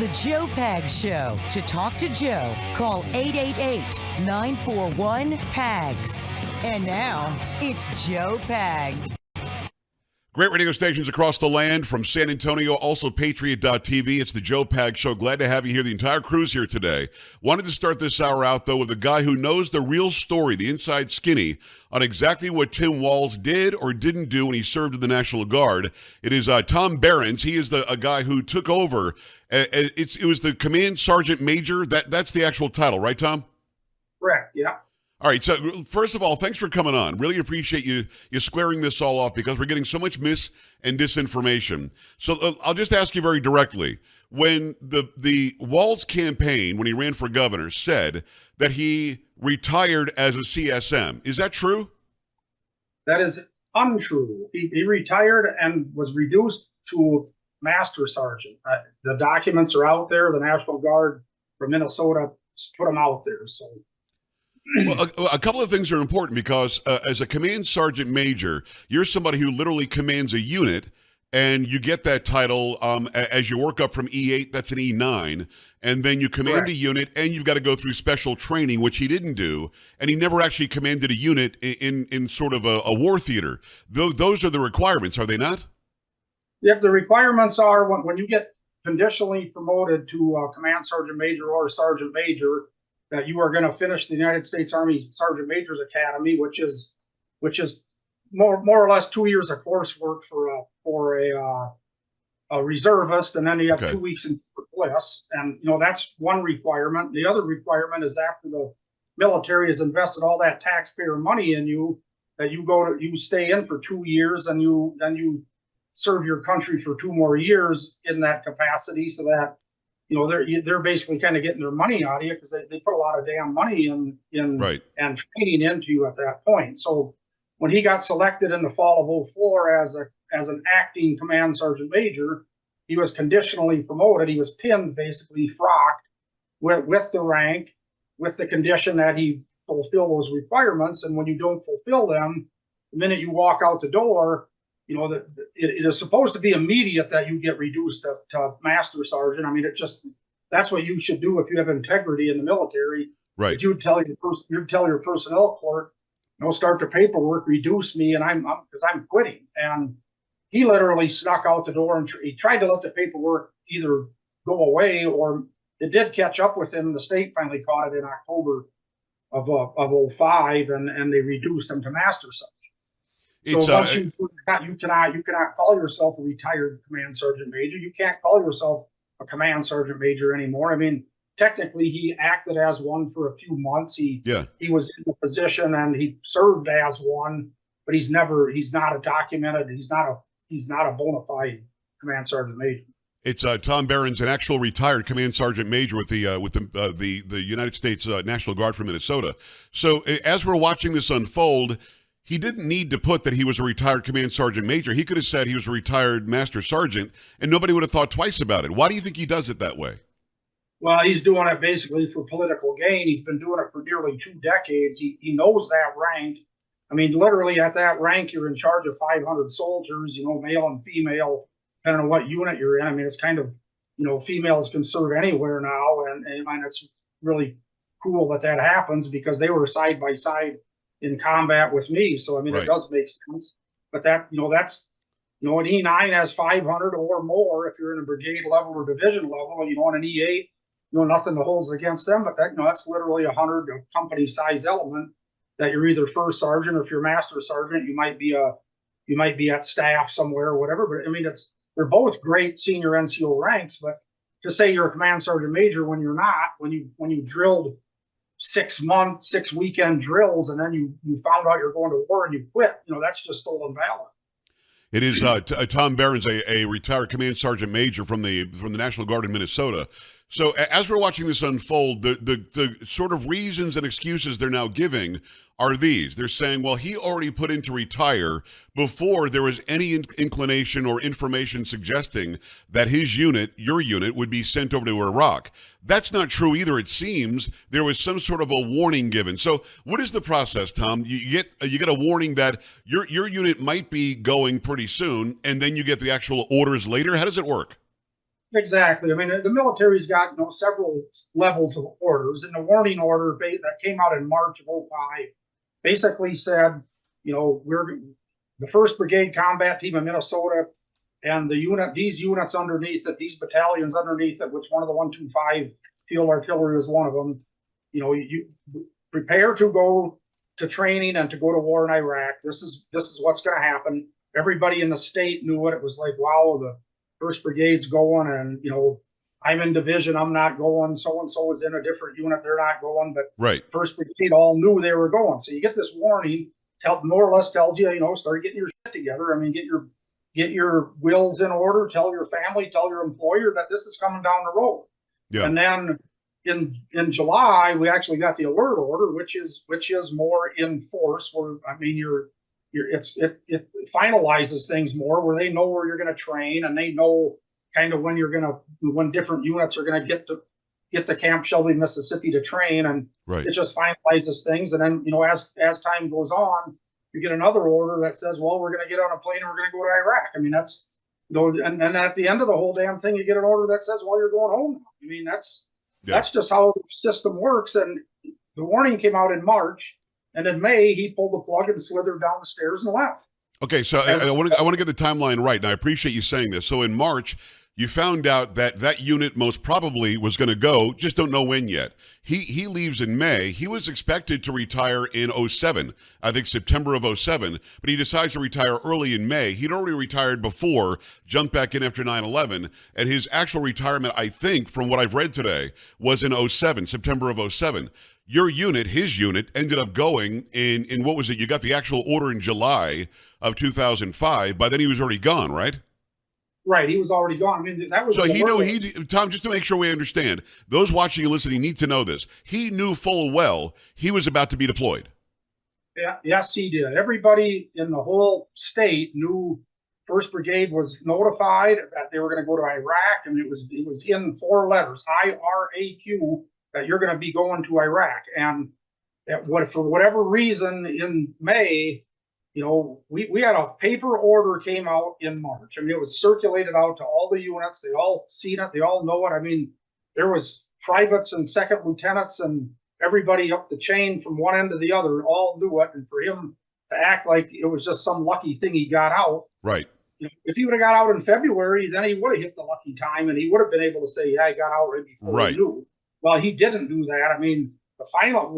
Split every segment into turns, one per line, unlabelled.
The Joe Pags Show. To talk to Joe, call 888-941-PAGS. And now, it's Joe Pags.
Great radio stations across the land from San Antonio, also Patriot.tv. It's the Joe Pags Show. Glad to have you here. The entire crew's here today. Wanted to start this hour out, though, with a guy who knows the real story, the inside skinny, on exactly what Tim Walz did or didn't do when he served in the National Guard. It is Tom Behrens. He is a guy who took over. It was the Command Sergeant Major. That's the actual title, right, Tom?
Correct, yeah.
All right, so first of all, thanks for coming on. Really appreciate you squaring this all off because we're getting so much mis and disinformation. So I'll just ask you very directly. When the Walz campaign, when he ran for governor, said that he retired as a CSM, is that true?
That is untrue. He retired and was reduced to Master Sergeant. The documents are out there. The National Guard from Minnesota put them out there, so...
Well, a couple of things are important because as a Command Sergeant Major, you're somebody who literally commands a unit, and you get that title as you work up from E8, that's an E9, and then you command
Correct.
a unit, and you've got to go through special training, which he didn't do, and he never actually commanded a unit in sort of a war theater. Those are the requirements, are they not?
Yep, the requirements are when you get conditionally promoted to Command Sergeant Major or Sergeant Major, that you are going to finish the United States Army Sergeant Major's Academy, which is more or less 2 years of coursework for a reservist, and then you have 2 weeks in bliss, and that's one requirement. The other requirement is after the military has invested all that taxpayer money in you, that you stay in for 2 years, and you serve your country for 2 more years in that capacity, so that they're basically kind of getting their money out of you because they put a lot of damn money in
Right.
and training into you at that point. So when he got selected in the fall of '04 as an acting Command Sergeant Major, he was conditionally promoted. He was pinned, basically frocked with the rank, with the condition that he fulfill those requirements. And when you don't fulfill them, the minute you walk out the door, that it is supposed to be immediate that you get reduced to Master Sergeant. I mean, that's what you should do if you have integrity in the military.
Right.
But you'd tell your personnel clerk, start the paperwork, reduce me, and because I'm quitting. And he literally snuck out the door and he tried to let the paperwork either go away, or it did catch up with him. The state finally caught it in October of '05, and they reduced him to Master Sergeant. So once you cannot call yourself a retired Command Sergeant Major. You can't call yourself a Command Sergeant Major anymore. I mean, technically, he acted as one for a few months. He was in the position and he served as one, but he's not a documented. He's not a bona fide Command Sergeant Major.
It's Tom Behrens, an actual retired Command Sergeant Major with the United States National Guard from Minnesota. So as we're watching this unfold, he didn't need to put that he was a retired Command Sergeant Major. He could have said he was a retired Master Sergeant, and nobody would have thought twice about it. Why do you think he does it that way?
Well, he's doing it basically for political gain. He's been doing it for nearly 2 decades. He knows that rank. I mean, literally at that rank, you're in charge of 500 soldiers, male and female, depending on what unit you're in. I mean, it's kind of, females can serve anywhere now, and it's really cool that happens because they were side by side in combat with me. So, I mean, It does make sense. But that's, an E9 has 500 or more if you're in a brigade level or division level, and on an E8, nothing that holds against them. But that's literally 100 company size element that you're either first sergeant, or if you're Master Sergeant, you might be at staff somewhere or whatever. But I mean, they're both great senior NCO ranks. But to say you're a Command Sergeant Major when you're not, when you drilled 6 weekend drills, and then you found out you're going to war and you quit, that's just stolen valor.
It is Tom Behrens, a retired Command Sergeant Major from the National Guard in Minnesota. So as we're watching this unfold, the sort of reasons and excuses they're now giving are these. They're saying, well, he already put in to retire before there was any inclination or information suggesting that his unit, your unit, would be sent over to Iraq. That's not true either. It seems there was some sort of a warning given. So what is the process, Tom? You get a warning that your unit might be going pretty soon, and then you get the actual orders later. How does it work?
Exactly. I mean, the military's got, several levels of orders, and the warning order that came out in March of '05 basically said, we're the First Brigade Combat Team in Minnesota, and these units underneath it, these battalions underneath it, which one of the 125 Field Artillery was one of them. You prepare to go to training and to go to war in Iraq. This is what's going to happen. Everybody in the state knew it. It was like, wow, the First Brigade's going, and I'm in division, I'm not going. So and so is in a different unit, they're not going. But
Right.
First Brigade all knew they were going. So you get this warning, more or less tells you, start getting your shit together. I mean, get your wills in order. Tell your family, tell your employer that this is coming down the road.
Yeah.
And then in July, we actually got the alert order, which is more in force. Where I mean, it finalizes things more, where they know where you're going to train, and they know kind of when different units are going to get to Camp Shelby, Mississippi to train, and
Right.
it just finalizes things. And then as time goes on, you get another order that says, well, we're going to get on a plane and we're going to go to Iraq. I mean, that's and at the end of the whole damn thing, you get an order that says, well, you're going home now. I mean, that's just how the system works. And the warning came out in March, and in May he pulled the plug and slithered down the stairs and left.
Okay, so I want to get the timeline right, and I appreciate you saying this. So in March, you found out that unit most probably was going to go, just don't know when yet. He leaves in May. He was expected to retire in '07, I think September of '07, but he decides to retire early in May. He'd already retired before, jumped back in after 9/11, and his actual retirement, I think, from what I've read today, was in '07, September of '07. Your unit, his unit, ended up going in what was it? You got the actual order in July of 2005. By then he was already gone, right?
Right, he was already gone. I mean, that was
so he knew Tom. Just to make sure we understand, those watching and listening need to know this. He knew full well he was about to be deployed.
Yeah, yes, he did. Everybody in the whole state knew First Brigade was notified that they were going to go to Iraq, and it was in 4 letters, IRAQ, that you're going to be going to Iraq. And for whatever reason, in May, we had a paper order came out in March. I mean, it was circulated out to all the units. They all seen it. They all know it. I mean, there was privates and second lieutenants and everybody up the chain from one end to the other all knew it. And for him to act like it was just some lucky thing he got out.
Right.
If he would have got out in February, then he would have hit the lucky time, and he would have been able to say, yeah, I got out right before he knew. Well, he didn't do that. I mean, the final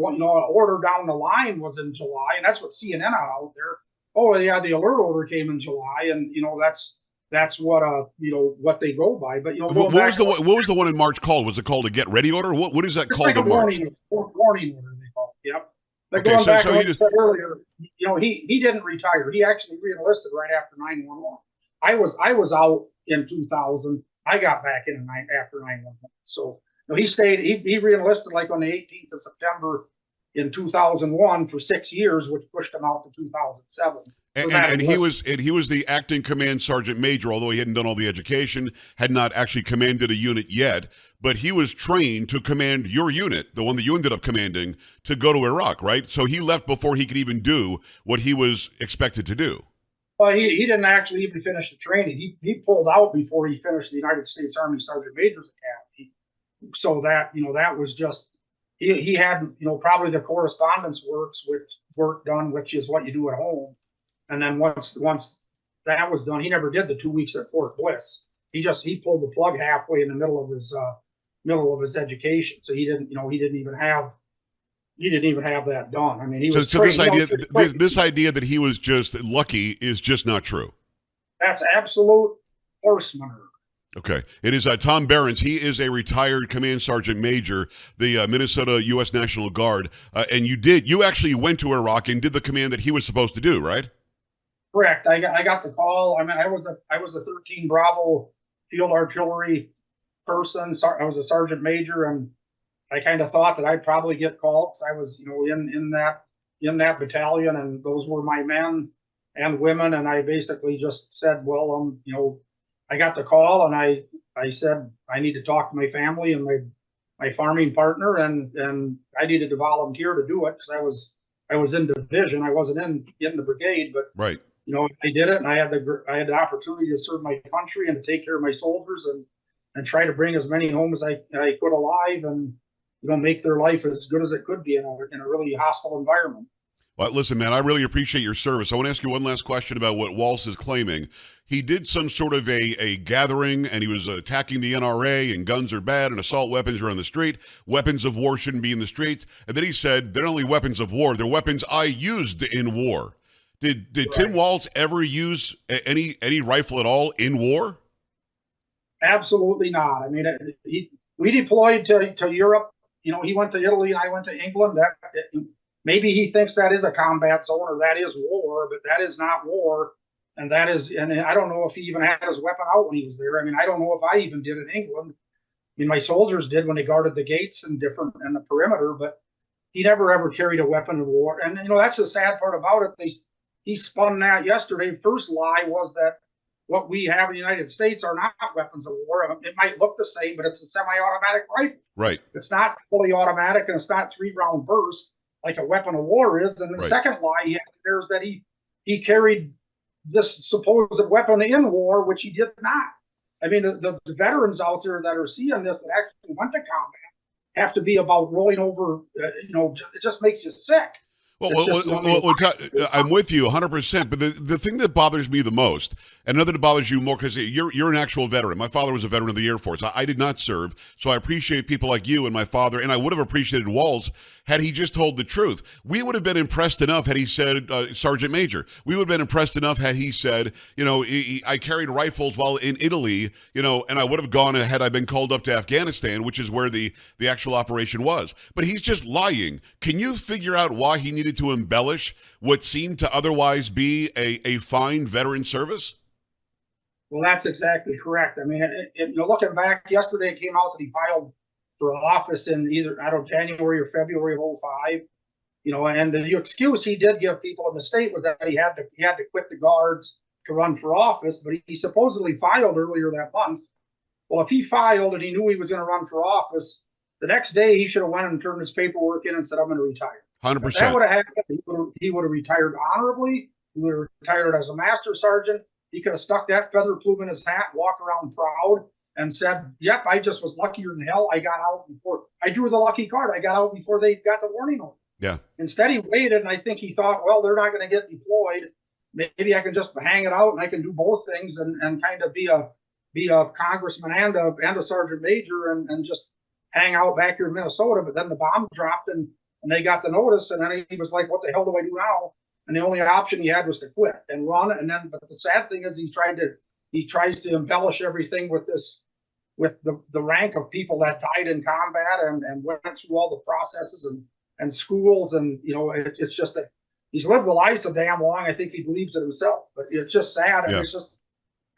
order down the line was in July, and that's what CNN had out there. Oh yeah, the alert order came in July, and that's what what they go by. But
what was the one in March called? Was it called a get ready order? What is that called
like
in March?
Warning order, they call it. Yep. But
okay,
going back
so
to what you said earlier, he didn't retire. He actually re-enlisted right after 9/11. I was out in 2000. I got back in after 9/11. So he stayed. He re-enlisted like on the 18th of September in 2001 for 6 years, which pushed him out to 2007.
And he was the acting command sergeant major, although he hadn't done all the education, had not actually commanded a unit yet, but he was trained to command your unit, the one that you ended up commanding, to go to Iraq, right? So he left before he could even do what he was expected to do.
Well, he didn't actually even finish the training. He pulled out before he finished the United States Army Sergeant Major's Academy. So that was just he had probably the correspondence work done, which is what you do at home. And then once that was done, he never did the 2 weeks at Fort Bliss. He pulled the plug halfway in the middle of his education. So he didn't even have that done. I mean, he was
this idea that he was just lucky is just not true.
That's absolute horse manure.
Okay. It is Tom Behrens. He is a retired command sergeant major, the Minnesota U.S. National Guard. And you actually went to Iraq and did the command that he was supposed to do, right?
Correct. I got the call. I mean, I was a 13 Bravo field artillery person. I was a sergeant major, and I kind of thought that I'd probably get called because I was, in that battalion, and those were my men and women. And I basically just said, well, I got the call, and I said I need to talk to my family and my farming partner, and I needed to volunteer to do it because I was in division. I wasn't in the brigade, but
right.
I did it, and I had the opportunity to serve my country and to take care of my soldiers, and and try to bring as many home as I could alive, and make their life as good as it could be in a really hostile environment.
Well, listen, man, I really appreciate your service. I want to ask you one last question about what Walz is claiming. He did some sort of a gathering, and he was attacking the NRA, and guns are bad, and assault weapons are on the street. Weapons of war shouldn't be in the streets. And then he said, they're not only weapons of war, they're weapons I used in war. Did right. Tim Walz ever use any rifle at all in war?
Absolutely not. I mean, we deployed to Europe. He went to Italy, and I went to England. Maybe he thinks that is a combat zone, or that is war, but that is not war. And I don't know if he even had his weapon out when he was there. I mean, I don't know if I even did in England. I mean, my soldiers did when they guarded the gates and the perimeter, but he never ever carried a weapon of war. And that's the sad part about it. He spun that yesterday. First lie was that what we have in the United States are not weapons of war. It might look the same, but it's a semi-automatic rifle.
Right.
It's not fully automatic, and it's not 3-round burst like a weapon of war is. And the
right.
second lie he had there is that he carried this supposed weapon in war, which he did not. I mean, the veterans out there that are seeing this that actually went to combat have to be about rolling over. It just makes you sick.
I'm with you 100%. But the thing that bothers me the most, and another that bothers you more, because you're an actual veteran. My father was a veteran of the Air Force. I did not serve, so I appreciate people like you and my father, and I would have appreciated Walz had he just told the truth. We would have been impressed enough had he said Sergeant Major. We would have been impressed enough had he said, I carried rifles while in Italy, and I would have gone had I been called up to Afghanistan, which is where the actual operation was. But he's just lying. Can you figure out why he needed to embellish what seemed to otherwise be a fine veteran service?
Well, that's exactly correct. I mean, looking back, yesterday it came out that he filed for office in either, January or February of 2005. And the excuse he did give people in the state was that he had to quit the guards to run for office, but he supposedly filed earlier that month. Well, if he filed and he knew he was going to run for office, the next day he should have went and turned his paperwork in and said, I'm going to retire.
100%.
If that would have happened, he would have retired honorably. He would have retired as a master sergeant. He could have stuck that feather plume in his hat, walked around proud, and said, yep, I just was luckier than hell. I got out before. I drew the lucky card. I got out before they got the warning notice.
Yeah.
Instead, he waited, and I think he thought, well, they're not going to get deployed. Maybe I can just hang it out, and I can do both things and kind of be a congressman and a sergeant major and just hang out back here in Minnesota. But then the bomb dropped, and they got the notice, and then he was like, what the hell do I do now? And the only option he had was to quit and run. But the sad thing is he tries to embellish everything with the rank of people that died in combat and went through all the processes and schools. And, it's just that he's lived the life so damn long. I think he believes it himself, but it's just sad.
Yeah.
And it's just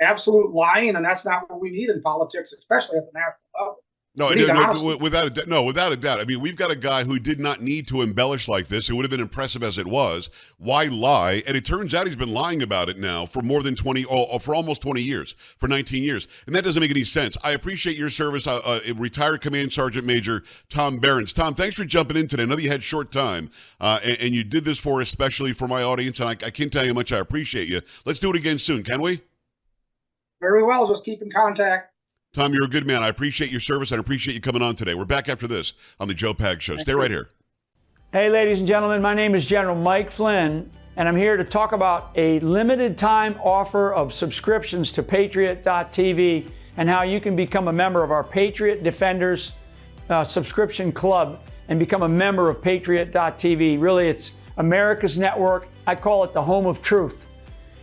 absolute lying. And that's not what we need in politics, especially at the national level.
No, without a doubt. I mean, we've got a guy who did not need to embellish like this. It would have been impressive as it was. Why lie? And it turns out he's been lying about it now for more than for almost 20 years, for 19 years. And that doesn't make any sense. I appreciate your service, retired Command Sergeant Major Tom Behrens. Tom, thanks for jumping in today. I know that you had short time, and you did this especially for my audience, and I can't tell you how much I appreciate you. Let's do it again soon, can we?
Very well. Just keep in contact.
Tom, you're a good man. I appreciate your service and I appreciate you coming on today. We're back after this on the Joe Pag Show. Stay right here.
Hey, ladies and gentlemen, my name is General Mike Flynn, and I'm here to talk about a limited time offer of subscriptions to Patriot.tv and how you can become a member of our Patriot Defenders subscription club and become a member of Patriot.tv. Really, it's America's network. I call it the home of truth.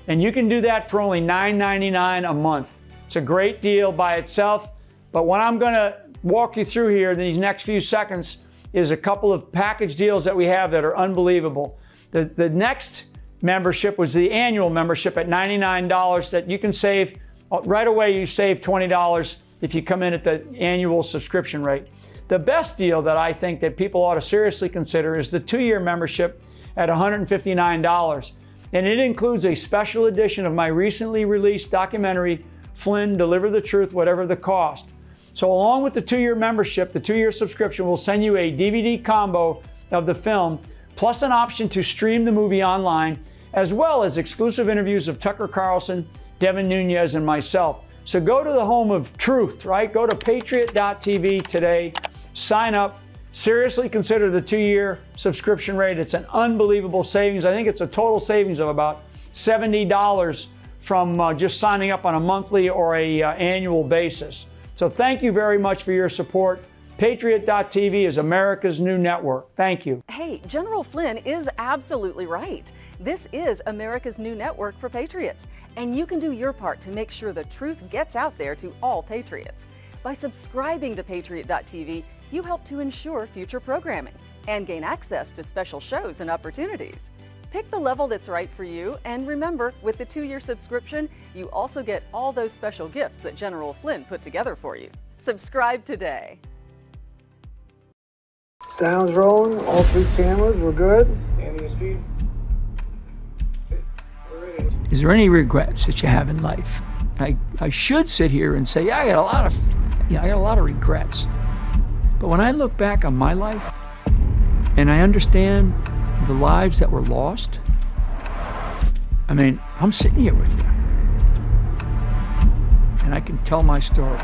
And you can do that for only $9.99 a month. It's a great deal by itself, but what I'm going to walk you through here in these next few seconds is a couple of package deals that we have that are unbelievable. The next membership was the annual membership at $99 that you can save. Right away, you save $20 if you come in at the annual subscription rate. The best deal that I think that people ought to seriously consider is the 2-year membership at $159. And it includes a special edition of my recently released documentary, Flynn, Deliver the Truth, Whatever the Cost. So along with the 2-year membership, the 2-year subscription will send you a DVD combo of the film, plus an option to stream the movie online, as well as exclusive interviews of Tucker Carlson, Devin Nunes, and myself. So go to the home of truth, right? Go to patriot.tv today, sign up. Seriously consider the 2-year subscription rate. It's an unbelievable savings. I think it's a total savings of about $70 from just signing up on a monthly or a annual basis. So thank you very much for your support. Patriot.tv is America's new network. Thank you.
Hey, General Flynn is absolutely right. This is America's new network for patriots, and you can do your part to make sure the truth gets out there to all patriots. By subscribing to Patriot.tv, you help to ensure future programming and gain access to special shows and opportunities. Pick the level that's right for you, and remember, with the 2-year subscription, you also get all those special gifts that General Flynn put together for you. Subscribe today.
Sounds rolling, all 3 cameras, we're good.
Standing speed. Okay, we're ready.
Is there any regrets that you have in life? I should sit here and say, yeah, I got a lot of regrets. But when I look back on my life and I understand the lives that were lost, I mean, I'm sitting here with you. And I can tell my story.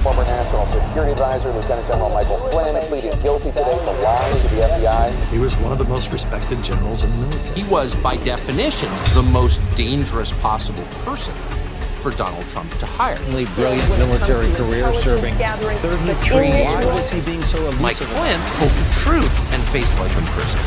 Former National Security Advisor, Lieutenant General Michael Flynn, pleaded guilty today to lying to the FBI.
He was one of the most respected generals in the military.
He was, by definition, the most dangerous possible person for Donald Trump to hire.
Brilliant military career, serving 33 years.
Why was he being so elusive?
Mike Flynn told the truth and faced life in prison.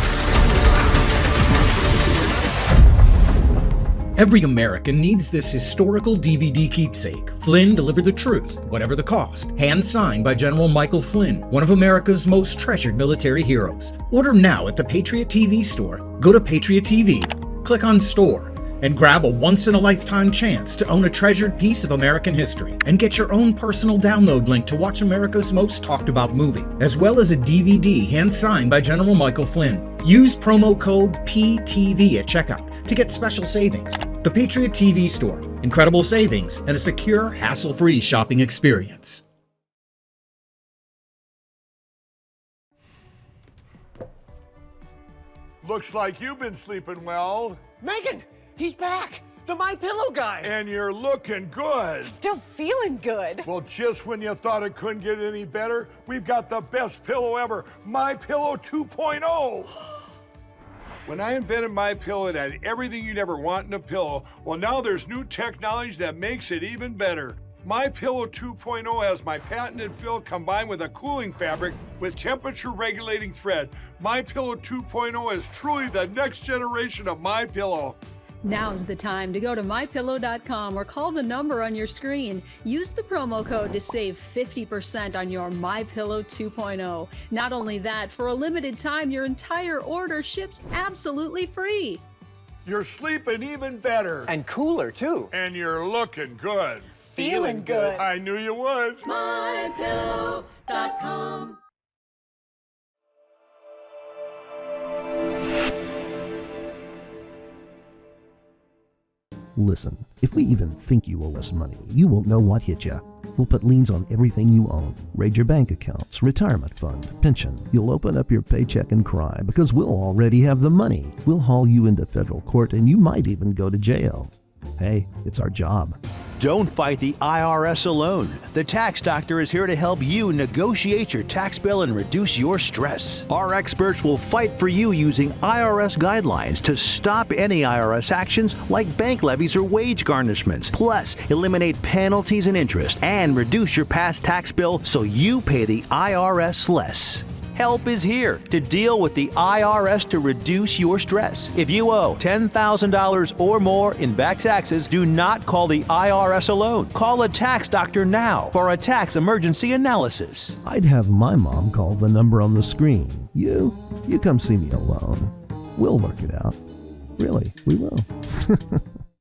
Every American needs this historical DVD keepsake. Flynn delivered the truth, whatever the cost. Hand-signed by General Michael Flynn, one of America's most treasured military heroes. Order now at the Patriot TV store. Go to Patriot TV, click on Store, and grab a once-in-a-lifetime chance to own a treasured piece of American history. And get your own personal download link to watch America's most talked-about movie, as well as a DVD hand-signed by General Michael Flynn. Use promo code PTV at checkout to get special savings. The Patriot TV store. Incredible savings and a secure, hassle-free shopping experience.
Looks like you've been sleeping well.
Megan, he's back. The My Pillow guy.
And you're looking good.
Still feeling good.
Well, just when you thought it couldn't get any better, we've got the best pillow ever, My Pillow 2.0. When I invented My Pillow, it had everything you'd ever want in a pillow. Well, now there's new technology that makes it even better. My Pillow 2.0 has my patented fill combined with a cooling fabric with temperature regulating thread. My Pillow 2.0 is truly the next generation of My Pillow.
Now's the time to go to mypillow.com or call the number on your screen. Use the promo code to save 50% on your My Pillow 2.0. Not only that, for a limited time, your entire order ships absolutely free.
You're sleeping even better.
And cooler, too.
And you're looking good.
Feeling good.
I knew you would.
mypillow.com.
Listen, if we even think you owe us money, you won't know what hit you. We'll put liens on everything you own. Raid your bank accounts, retirement fund, pension. You'll open up your paycheck and cry because we'll already have the money. We'll haul you into federal court and you might even go to jail. Hey, it's our job.
Don't fight the IRS alone. The Tax Doctor is here to help you negotiate your tax bill and reduce your stress. Our experts will fight for you using IRS guidelines to stop any IRS actions like bank levies or wage garnishments. Plus, eliminate penalties and interest and reduce your past tax bill so you pay the IRS less. Help is here to deal with the IRS to reduce your stress. If you owe $10,000 or more in back taxes, do not call the IRS alone. Call a tax doctor now for a tax emergency analysis.
I'd have my mom call the number on the screen. You come see me alone. We'll work it out. Really, we will.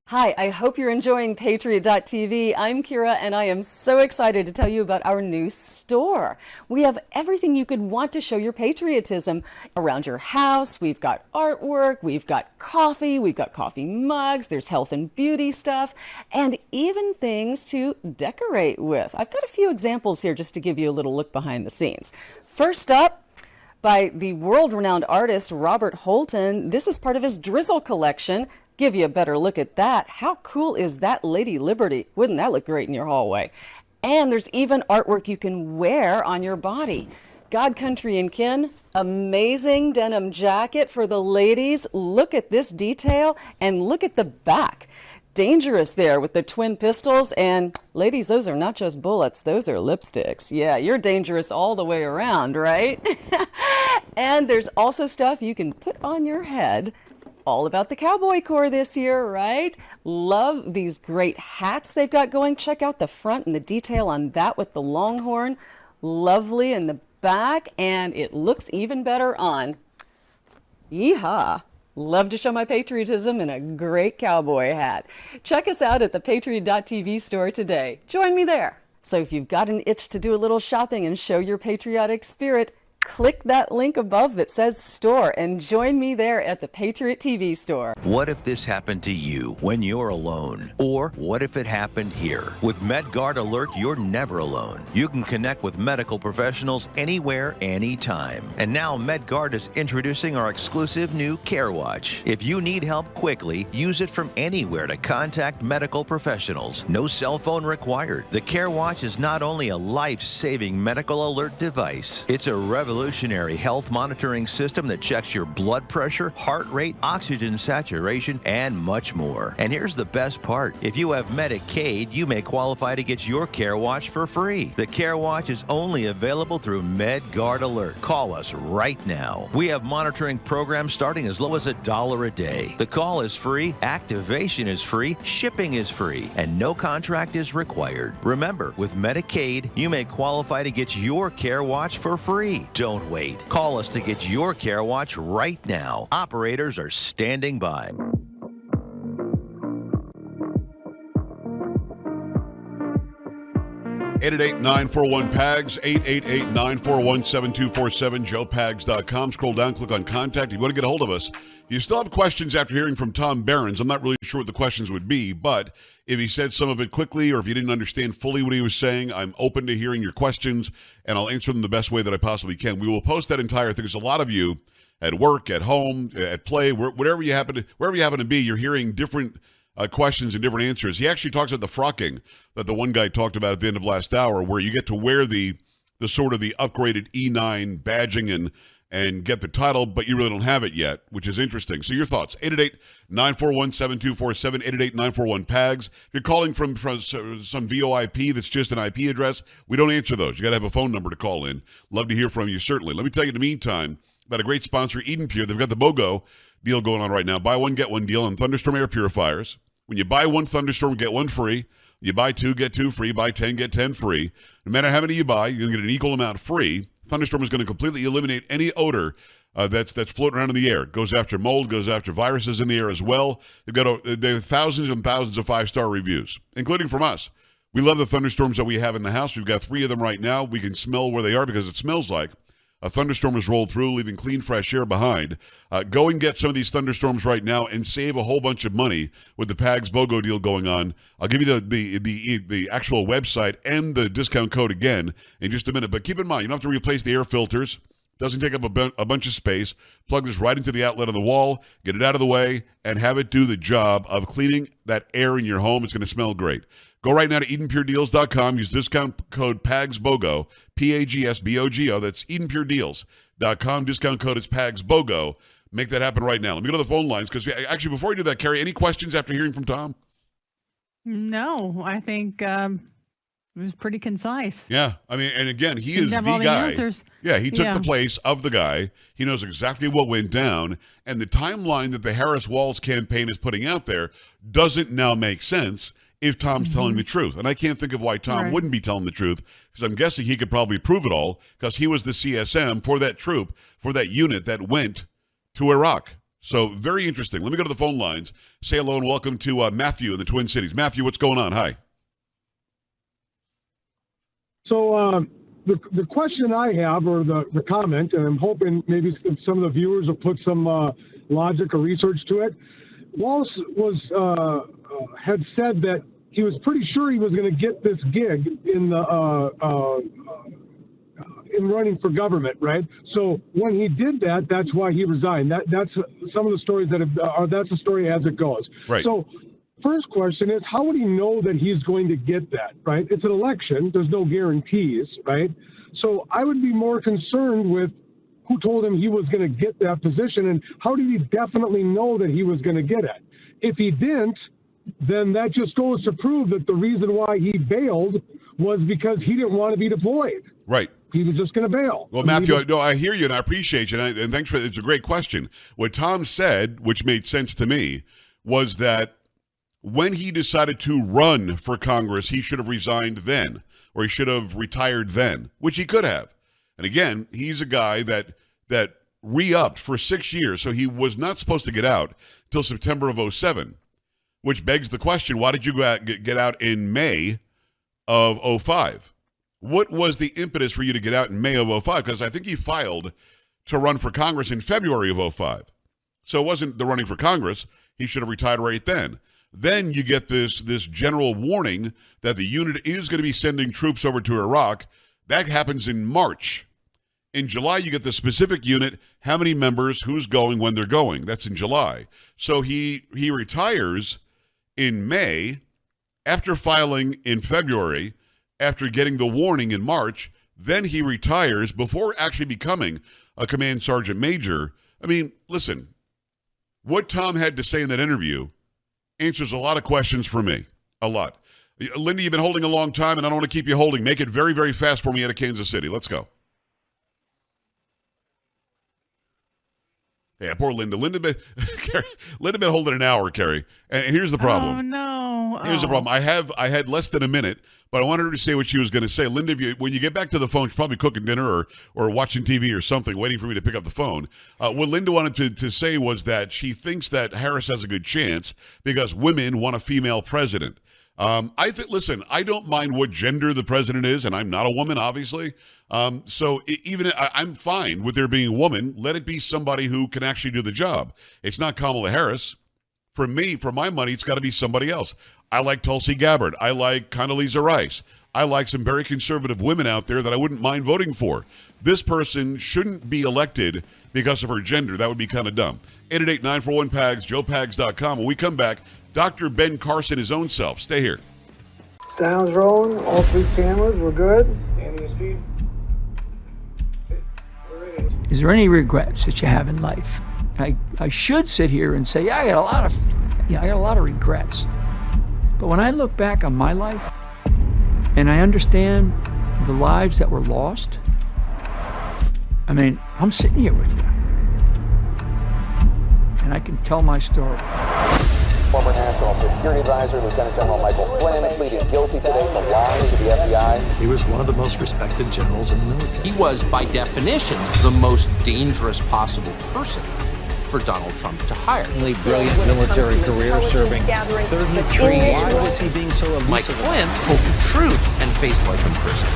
Hi, I hope you're enjoying Patriot.tv. I'm Kira, and I am so excited to tell you about our new store. We have everything you could want to show your patriotism around your house. We've got artwork, we've got coffee mugs, there's health and beauty stuff, and even things to decorate with. I've got a few examples here just to give you a little look behind the scenes. First up, by the world-renowned artist Robert Holton. This is part of his Drizzle collection. Give you a better look at that. How cool is that Lady Liberty? Wouldn't that look great in your hallway? And there's even artwork you can wear on your body. God, Country, and Kin, amazing denim jacket for the ladies. Look at this detail and look at the back. Dangerous there with the twin pistols. And ladies, those are not just bullets, those are lipsticks. Yeah, you're dangerous all the way around, right? And there's also stuff you can put on your head. All about the cowboy core this year, right? Love these great hats they've got going. Check out the front and the detail on that with the longhorn. Lovely in the back, and it looks even better on. Yeehaw! Love to show my patriotism in a great cowboy hat. Check us out at the Patriot.tv store today. Join me there. So if you've got an itch to do a little shopping and show your patriotic spirit, click that link above that says store and join me there at the Patriot TV store.
What if this happened to you when you're alone? Or what if it happened here? With MedGuard Alert, you're never alone. You can connect with medical professionals anywhere, anytime. And now MedGuard is introducing our exclusive new Care Watch. If you need help quickly, use it from anywhere to contact medical professionals. No cell phone required. The Care Watch is not only a life-saving medical alert device, it's a revolutionary health monitoring system that checks your blood pressure, heart rate, oxygen saturation, and much more. And here's the best part. If you have Medicaid, you may qualify to get your Care Watch for free. The Care Watch is only available through MedGuard Alert. Call us right now. We have monitoring programs starting as low as $1 a day. The call is free, activation is free, shipping is free, and no contract is required. Remember, with Medicaid, you may qualify to get your Care Watch for free. Don't wait. Call us to get your Care Watch right now. Operators are standing by.
888-941-PAGS, 888-941-7247, joepags.com. Scroll down, click on contact. If you want to get a hold of us, you still have questions after hearing from Tom Behrens. I'm not really sure what the questions would be, but if he said some of it quickly or if you didn't understand fully what he was saying, I'm open to hearing your questions, and I'll answer them the best way that I possibly can. We will post that entire thing because a lot of you at work, at home, at play, wherever you happen to be, you're hearing different questions and different answers. He actually talks about the frocking that the one guy talked about at the end of last hour, where you get to wear the sort of the upgraded E9 badging and get the title, but you really don't have it yet, which is interesting. So your thoughts, 888-941-7247, 888-941-PAGS. If you're calling from some VoIP that's just an IP address, we don't answer those. You got to have a phone number to call in. Love to hear from you, certainly. Let me tell you in the meantime about a great sponsor, Eden Pure. They've got the BOGO deal going on right now. Buy one, get one deal on Thunderstorm air purifiers. When you buy one Thunderstorm, get one free. You buy two, get two free. Buy 10, get 10 free. No matter how many you buy, you're going to get an equal amount free. Thunderstorm is going to completely eliminate any odor that's floating around in the air. It goes after mold, goes after viruses in the air as well. They have thousands and thousands of 5-star reviews, including from us. We love the Thunderstorms that we have in the house. We've got 3 of them right now. We can smell where they are because it smells like a thunderstorm has rolled through, leaving clean, fresh air behind. Go and get some of these Thunderstorms right now and save a whole bunch of money with the PAGS BOGO deal going on. I'll give you the actual website and the discount code again in just a minute. But keep in mind, you don't have to replace the air filters. It doesn't take up a bunch of space. Plug this right into the outlet on the wall, get it out of the way, and have it do the job of cleaning that air in your home. It's going to smell great. Go right now to EdenPureDeals.com. Use discount code PAGSBOGO, PAGSBOGO. That's EdenPureDeals.com. Discount code is PAGSBOGO. Make that happen right now. Let me go to the phone lines because actually, before we do that, Carrie, any questions after hearing from Tom?
No, I think it was pretty concise.
Yeah, I mean, and again, he is the guy. Yeah, he took the place of the guy. He knows exactly what went down, and the timeline that the Harris-Walz campaign is putting out there doesn't now make sense if Tom's telling the truth. And I can't think of why Tom wouldn't be telling the truth, because I'm guessing he could probably prove it all, because he was the CSM for that troop, for that unit that went to Iraq. So very interesting. Let me go to the phone lines. Say hello and welcome to Matthew in the Twin Cities. Matthew, what's going on? Hi.
So the question I have, or the comment, and I'm hoping maybe some of the viewers will put some logic or research to it. Walz had said that he was pretty sure he was going to get this gig in in running for government, right? So when he did that, that's why he resigned. That's some of the stories that's the story as it goes.
Right.
So first question is, how would he know that he's going to get that, right? It's an election. There's no guarantees, right? So I would be more concerned with who told him he was going to get that position, and how did he definitely know that he was going to get it? If he didn't, then that just goes to prove that the reason why he bailed was because he didn't want to be deployed.
Right.
He was just going to bail.
Well, Matthew, no, I hear you and I appreciate you, and thanks for it's a great question. What Tom said, which made sense to me, was that when he decided to run for Congress, he should have resigned then, or he should have retired then, which he could have. And again, he's a guy that re-upped for 6 years, so he was not supposed to get out till September of 2007, which begs the question, why did you get out in May of 2005? What was the impetus for you to get out in May of 2005? Because I think he filed to run for Congress in February of 2005. So it wasn't the running for Congress. He should have retired right then. Then you get this general warning that the unit is going to be sending troops over to Iraq. That happens in March. In July, you get the specific unit, how many members, who's going, when they're going. That's in July. So he retires in May, after filing in February, after getting the warning in March. Then he retires before actually becoming a command sergeant major. I mean, listen, what Tom had to say in that interview answers a lot of questions for me. A lot. Linda, you've been holding a long time, and I don't want to keep you holding. Make it very, very fast for me out of Kansas City. Let's go. Yeah, poor Linda. Linda been holding an hour, Carrie. And here's the problem.
Oh, no.
Here's the problem. I had less than a minute, but I wanted her to say what she was going to say. Linda, when you get back to the phone, she's probably cooking dinner or watching TV or something, waiting for me to pick up the phone. What Linda wanted to say was that she thinks that Harris has a good chance because women want a female president. Listen, I don't mind what gender the president is, and I'm not a woman, obviously. So I'm fine with there being a woman. Let it be somebody who can actually do the job. It's not Kamala Harris. For me, for my money, it's got to be somebody else. I like Tulsi Gabbard. I like Condoleezza Rice. I like some very conservative women out there that I wouldn't mind voting for. This person shouldn't be elected because of her gender. That would be kind of dumb. 888-941-PAGS, joepags.com. When we come back, Dr. Ben Carson, his own self. Stay here.
Sounds rolling. All 3 cameras. We're good.
Is there any regrets that you have in life? I should sit here and say, yeah, I got a lot of regrets. But when I look back on my life and I understand the lives that were lost, I mean, I'm sitting here with you. And I can tell my story.
Former National Security Advisor Lieutenant General Michael Flynn pleaded guilty today to lying to the FBI.
He was one of the most respected generals in the military.
He was, by definition, the most dangerous possible person for Donald Trump to hire.
Really brilliant military career, serving 33 years.
Why was he being so elusive?
Mike Flynn told the truth and faced life in prison.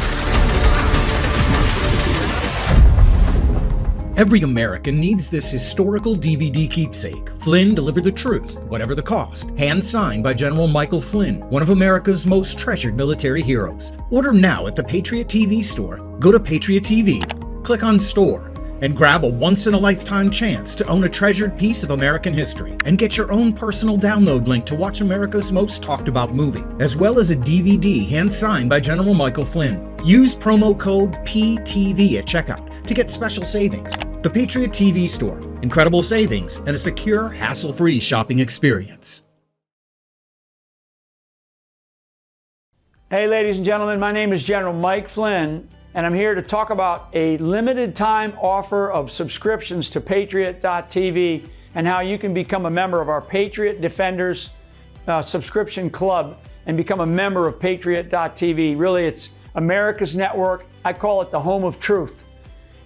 Every American needs this historical DVD keepsake. Flynn delivered the truth, whatever the cost. Hand signed by General Michael Flynn, one of America's most treasured military heroes. Order now at the Patriot TV store. Go to Patriot TV, click on Store, and grab a once-in-a-lifetime chance to own a treasured piece of American history. And get your own personal download link to watch America's most talked-about movie, as well as a DVD hand-signed by General Michael Flynn. Use promo code PTV at checkout to get special savings. The Patriot TV store. Incredible savings and a secure, hassle-free shopping experience.
Hey, ladies and gentlemen, my name is General Mike Flynn, and I'm here to talk about a limited time offer of subscriptions to Patriot.tv and how you can become a member of our Patriot Defenders subscription club and become a member of Patriot.tv. Really, it's America's network. I call it the home of truth.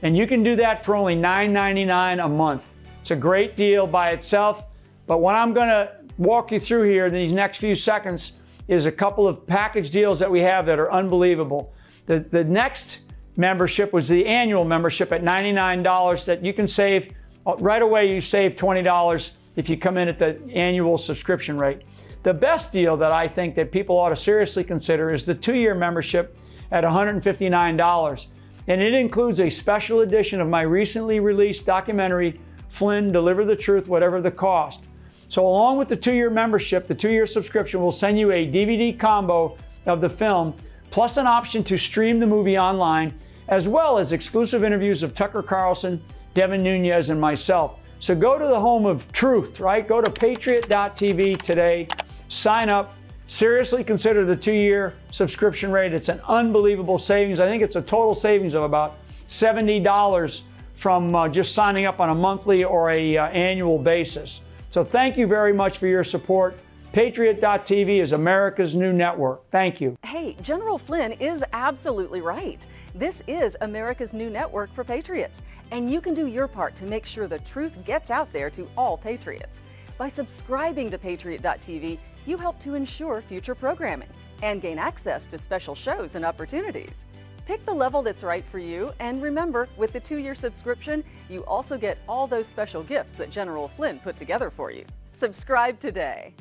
And you can do that for only $9.99 a month. It's a great deal by itself, but what I'm gonna walk you through here in these next few seconds is a couple of package deals that we have that are unbelievable. The next membership was the annual membership at $99 that you can save. Right away, you save $20 if you come in at the annual subscription rate. The best deal that I think that people ought to seriously consider is the 2-year membership at $159. and it includes a special edition of my recently released documentary, Flynn, Deliver the Truth, Whatever the Cost. So along with the 2-year membership, the 2-year subscription will send you a DVD combo of the film, plus an option to stream the movie online, as well as exclusive interviews of Tucker Carlson, Devin Nunes, and myself. So go to the home of truth, right? Go to patriot.tv today, sign up, seriously consider the 2-year subscription rate. It's an unbelievable savings. I think it's a total savings of about $70 from just signing up on a monthly or a annual basis. So thank you very much for your support. Patriot.tv is America's new network. Thank you.
Hey, General Flynn is absolutely right. This is America's new network for patriots, and you can do your part to make sure the truth gets out there to all patriots. By subscribing to Patriot.tv, you help to ensure future programming and gain access to special shows and opportunities. Pick the level that's right for you, and remember, with the 2-year subscription, you also get all those special gifts that General Flynn put together for you. Subscribe today.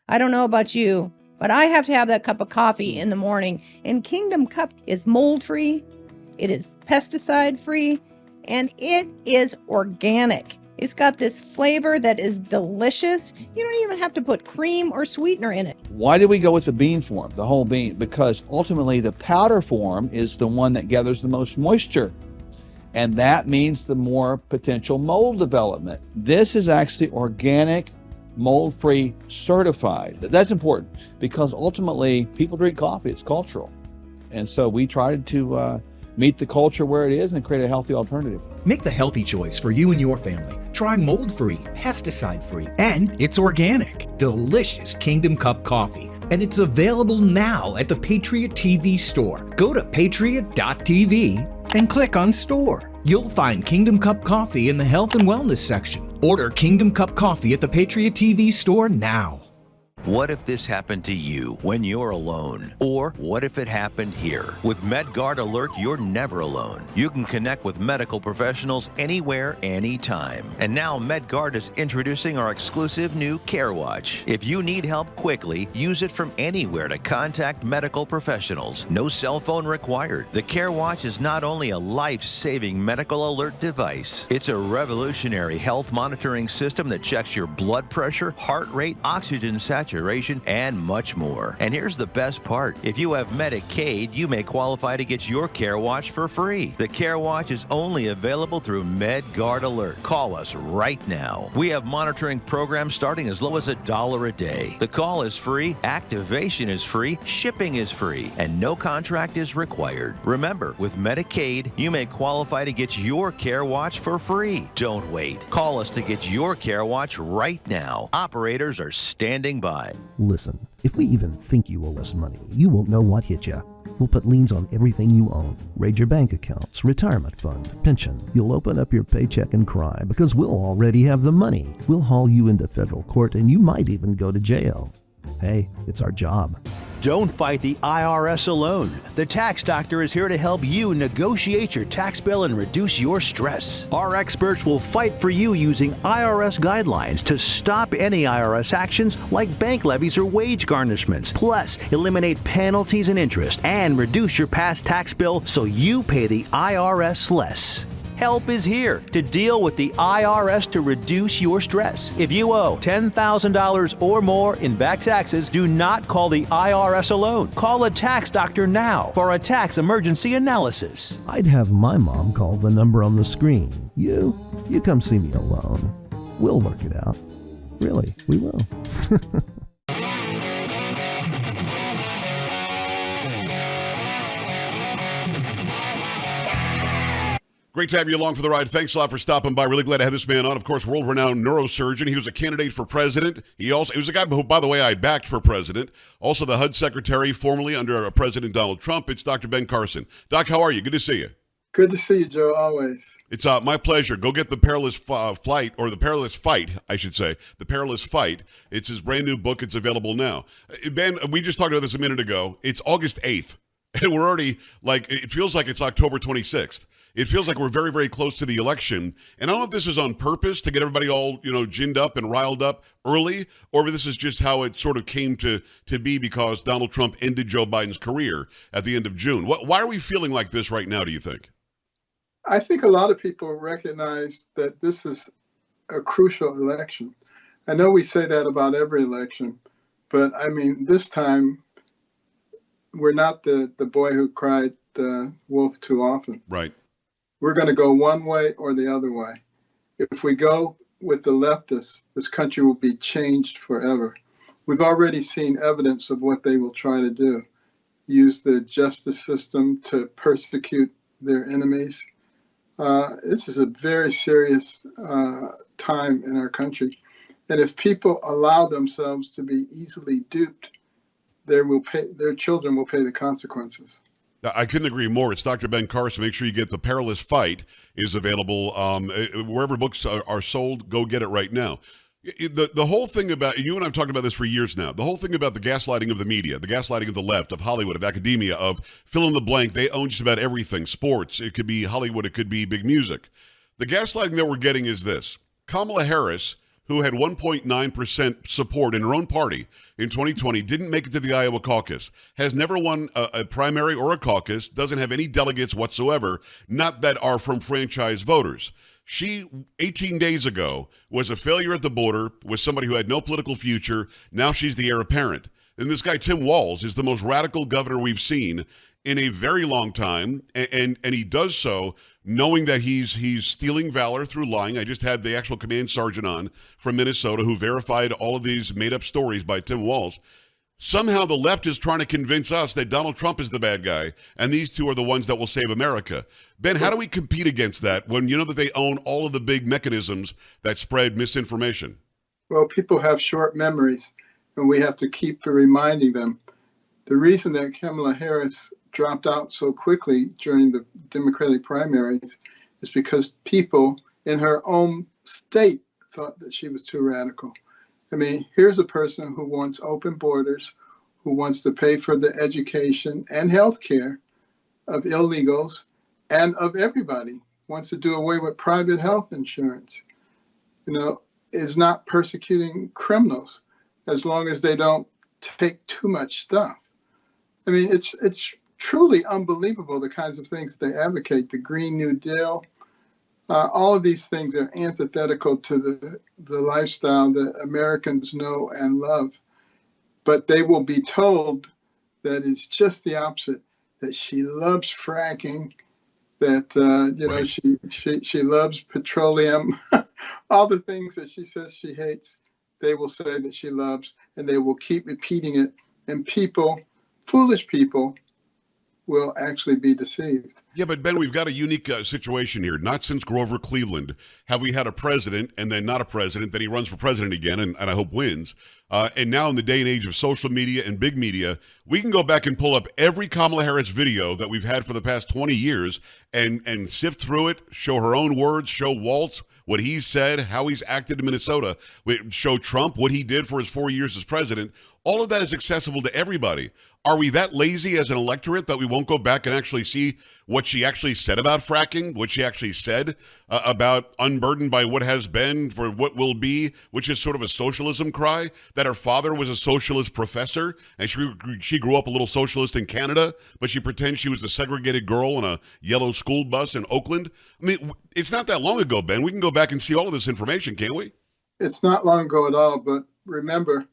I don't know about you, but I have to have that cup of coffee in the morning. And Kingdom Cup is mold-free, it is pesticide-free, and it is organic. It's got this flavor that is delicious. You don't even have to put cream or sweetener in it.
Why did we go with the bean form, the whole bean? Because ultimately the powder form is the one that gathers the most moisture. And that means the more potential mold development. This is actually organic, mold-free, certified. That's important because ultimately people drink coffee. It's cultural. And so we tried to meet the culture where it is and create a healthy alternative.
Make the healthy choice for you and your family. Try mold-free, pesticide-free, and it's organic. Delicious Kingdom Cup coffee. And it's available now at the Patriot TV store. Go to patriot.tv and click on store. You'll find Kingdom Cup coffee in the health and wellness section. Order Kingdom Cup coffee at the Patriot TV store now.
What if this happened to you when you're alone? Or what if it happened here? With MedGuard Alert, you're never alone. You can connect with medical professionals anywhere, anytime. And now MedGuard is introducing our exclusive new Care Watch. If you need help quickly, use it from anywhere to contact medical professionals. No cell phone required. The Care Watch is not only a life-saving medical alert device, it's a revolutionary health monitoring system that checks your blood pressure, heart rate, oxygen saturation, and much more. And here's the best part. If you have Medicaid, you may qualify to get your Care Watch for free. The Care Watch is only available through MedGuard Alert. Call us right now. We have monitoring programs starting as low as $1 a day. The call is free, activation is free, shipping is free, and no contract is required. Remember, with Medicaid, you may qualify to get your Care Watch for free. Don't wait. Call us to get your Care Watch right now. Operators are standing by.
Listen, if we even think you owe us money, you won't know what hit you. We'll put liens on everything you own. Raid your bank accounts, retirement fund, pension. You'll open up your paycheck and cry because we'll already have the money. We'll haul you into federal court and you might even go to jail. Hey, it's our job.
Don't fight the IRS alone. The Tax Doctor is here to help you negotiate your tax bill and reduce your stress. Our experts will fight for you using IRS guidelines to stop any IRS actions like bank levies or wage garnishments. Plus, eliminate penalties and interest and reduce your past tax bill so you pay the IRS less. Help is here to deal with the IRS to reduce your stress. If you owe $10,000 or more in back taxes, do not call the IRS alone. Call a tax doctor now for a tax emergency analysis.
I'd have my mom call the number on the screen. You come see me alone. We'll work it out. Really, we will.
Great to have you along for the ride. Thanks a lot for stopping by. Really glad to have this man on. Of course, world-renowned neurosurgeon. He was a candidate for president. He was a guy who, by the way, I backed for president. Also the HUD secretary, formerly under President Donald Trump. It's Dr. Ben Carson. Doc, how are you? Good to see you.
Good to see you, Joe, always.
It's my pleasure. Go get The Perilous Flight, or The Perilous Fight, I should say. The Perilous Fight. It's his brand new book. It's available now. Ben, we just talked about this a minute ago. It's August 8th. And we're already, it feels like it's October 26th. It feels like we're very, very close to the election. And I don't know if this is on purpose to get everybody all, ginned up and riled up early, or if this is just how it sort of came to be because Donald Trump ended Joe Biden's career at the end of June. Why are we feeling like this right now, do you think?
I think a lot of people recognize that this is a crucial election. I know we say that about every election, but I mean, this time we're not the boy who cried wolf too often.
Right.
We're going to go one way or the other way. If we go with the leftists, this country will be changed forever. We've already seen evidence of what they will try to do. Use the justice system to persecute their enemies. This is a very serious time in our country. And if people allow themselves to be easily duped, their children will pay the consequences.
I couldn't agree more. It's Dr. Ben Carson. Make sure you get The Perilous Fight is available wherever books are sold. Go get it right now. The whole thing about, you and I have talked about this for years now, the whole thing about the gaslighting of the media, the gaslighting of the left, of Hollywood, of academia, of fill in the blank, they own just about everything. Sports, it could be Hollywood, it could be big music. The gaslighting that we're getting is this. Kamala Harris, who had 1.9% support in her own party in 2020, didn't make it to the Iowa caucus, has never won a primary or a caucus, doesn't have any delegates whatsoever, not that are from franchise voters. She, 18 days ago, was a failure at the border, was somebody who had no political future. Now she's the heir apparent. And this guy, Tim Walz, is the most radical governor we've seen in a very long time, and he does so knowing that he's stealing valor through lying. I just had the actual command sergeant on from Minnesota who verified all of these made-up stories by Tim Walz. Somehow the left is trying to convince us that Donald Trump is the bad guy, and these two are the ones that will save America. Ben, how do we compete against that when you know that they own all of the big mechanisms that spread misinformation?
Well, people have short memories, and we have to keep reminding them. The reason that Kamala Harris dropped out so quickly during the Democratic primaries is because people in her own state thought that she was too radical. I mean, here's a person who wants open borders, who wants to pay for the education and health care of illegals and of everybody, wants to do away with private health insurance, is not persecuting criminals as long as they don't take too much stuff. I mean, it's truly unbelievable the kinds of things they advocate, the Green New Deal. All of these things are antithetical to the lifestyle that Americans know and love. But they will be told that it's just the opposite, that she loves fracking, that right. she loves petroleum, all the things that she says she hates, they will say that she loves, and they will keep repeating it. And people, foolish people, will actually be deceived.
Yeah, but Ben, we've got a unique situation here. Not since Grover Cleveland have we had a president and then not a president, then he runs for president again and I hope wins. And now in the day and age of social media and big media, we can go back and pull up every Kamala Harris video that we've had for the past 20 years and sift through it, show her own words, show Waltz what he said, how he's acted in Minnesota, show Trump what he did for his 4 years as president. All of that is accessible to everybody. Are we that lazy as an electorate that we won't go back and actually see what she actually said about fracking, what she actually said about unburdened by what has been for what will be, which is sort of a socialism cry, that her father was a socialist professor and she grew up a little socialist in Canada, but she pretends she was a segregated girl on a yellow school bus in Oakland? I mean, it's not that long ago, Ben. We can go back and see all of this information, can't we?
It's not long ago at all, but remember,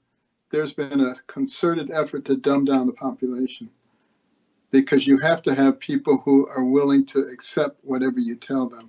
there's been a concerted effort to dumb down the population because you have to have people who are willing to accept whatever you tell them.